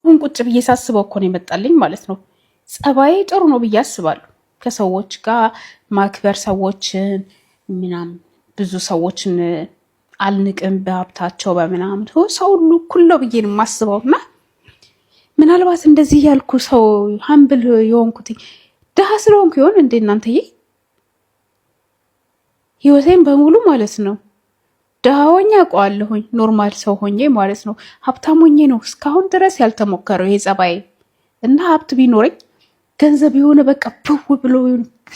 አሁን ቁጭ ብዬ ሳስበው እኮ ነው የመጣልኝ ማለት ነው። ጸባዬ ጥሩ ነው ብዬ አስባለሁ። ከሰዎች ጋር ማክበር፣ ሰዎችን ምናምን ብዙ ሰዎችን አልንቅም በሀብታቸው በምናምን ሰው ሁሉ እኩል ነው ብዬ ነው የማስበው። እና ምናልባት እንደዚህ ያልኩ ሰው ሀምብል የሆንኩት ድሃ ስለሆንኩ ይሆን እንዴ እናንተዬ? ህይወቴን በሙሉ ማለት ነው ድሃ ሆኜ አውቀዋለሁኝ፣ ኖርማል ሰው ሆኜ ማለት ነው። ሀብታም ሆኜ ነው እስካሁን ድረስ ያልተሞከረው ይሄ ጸባዬ። እና ሀብት ቢኖረኝ ገንዘብ የሆነ በቃ ብው ብሎ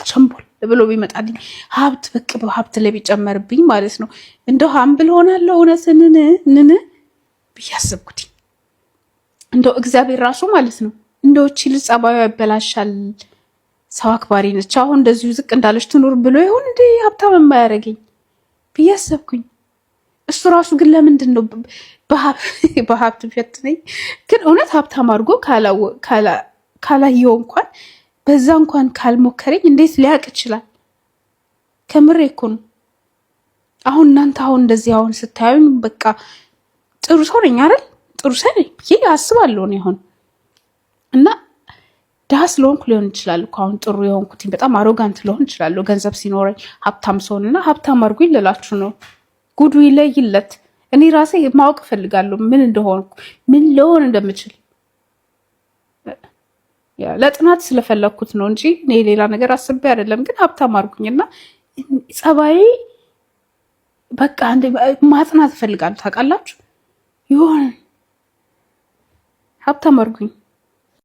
ቸምቦል ብሎ ቢመጣልኝ ሀብት በቃ በሀብት ላይ ቢጨመርብኝ ማለት ነው እንደው ሀምብል ሆናለሁ። እውነትን ንን ብዬ አሰብኩት። እንደው እግዚአብሔር ራሱ ማለት ነው እንደው እቺ ልጅ ጸባዩ ያበላሻል፣ ሰው አክባሪ ነች፣ አሁን እንደዚሁ ዝቅ እንዳለች ትኑር ብሎ ይሁን እንዴ ሀብታም የማያደርገኝ ብዬ አሰብኩኝ። እሱ ራሱ ግን ለምንድን ነው በሀብት ቢፈትነኝ? ግን እውነት ሀብታም አድርጎ ካላየው እንኳን በዛ እንኳን ካልሞከረኝ እንዴት ሊያውቅ ይችላል? ከምሬ እኮ ነው። አሁን እናንተ አሁን እንደዚህ አሁን ስታዩኝ በቃ ጥሩ ሰው ነኝ አይደል? ጥሩ ሰው ነኝ ብዬ አስባለሁ እኔ አሁን። እና ድሃ ስለሆንኩ ሊሆን ይችላል እኮ አሁን ጥሩ የሆንኩት፣ በጣም አሮጋንት ልሆን እችላለሁ ገንዘብ ሲኖረኝ ሀብታም ሰውን እና ሀብታም አድርጎኝ ልላችሁ ነው። ጉዱ ይለይለት። እኔ ራሴ ማወቅ እፈልጋለሁ ምን እንደሆንኩ፣ ምን ልሆን እንደምችል። ለጥናት ስለፈለግኩት ነው እንጂ እኔ ሌላ ነገር አስቤ አይደለም። ግን ሀብታም አድርጉኝና ጸባዬ በቃ ማጥናት እፈልጋለሁ። ታውቃላችሁ ይሆን ሀብታም አድርጉኝ።